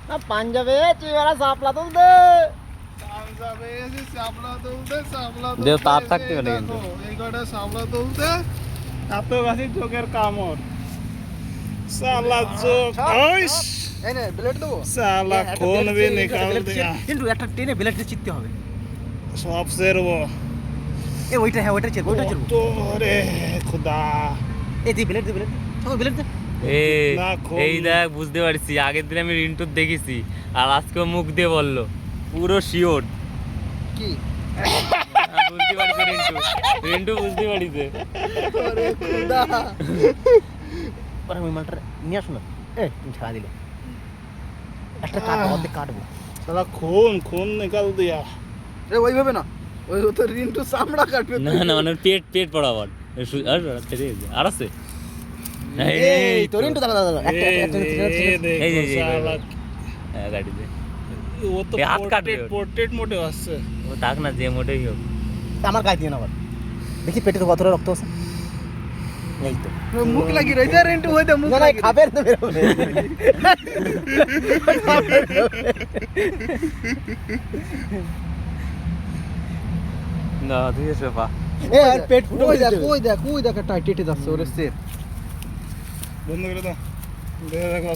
না পাঞ্জাবে চিওরা সাপলা তুলতে পাঞ্জাবে এসে সাপলা তুলতে দেও তার থাকতে পারে কিন্তু। এই কটা সাপলা তুলতে এত গাছি চোখের কামড় साला चोक ओइस এই নে ব্লেড দেবো साला खून भी निकाल दिया কিন্তু একটা টেনে ব্লেড দিয়ে চিপতে হবে सब शेर वो এ ওইটা হ্যাঁ ওইটা চিরবো ওইটা চিরবো तो रे खुदा এই দি ব্লেড সব ব্লেড দে না, খুব- এই দেখ বুঝতে পারছি, আগের দিন আমি রিন্টুর দেখেছি আর আজকে মুখ দিয়ে বললো পুরো শিওর। কি বুঝতে পারছে রিন্টু বুঝতে পারিছে। আরে খুদা পরে আমি মালটা নিয়ে আসো না তুমি ছাড়া দিলে একটা কাটবো অর্ধেক কাটবো साला खून खून निकाल दिया রে ওইভাবে না ওই তো রিন্টু চামড়া কাটবে না না মানে পেট পড়াবার আর আছে এই তো রিন্টু দাঁড়া দাঁড়া একটা ये देखो এই যে, साला গাড়িতে वो तो ये हाथ काट पोर्ट्रेट दिया। पोर्ट्रेट मोटे वास्ते ও থাক না যে মোটেই হোক। আমার গায়ে দিয়ে না আবার দেখি পেটে তো কতটা রক্ত আছে এই তো মুখ লাগি রইছে রিন্টু হইতে মুখ লাগি খাবে না বেরোবে না তুই এসে পা এ আর পেট ফুটো হয়ে যাবে কই দেখ একটা টাইট যাচ্ছে ওরে সেফ बंद कर दो दे देखो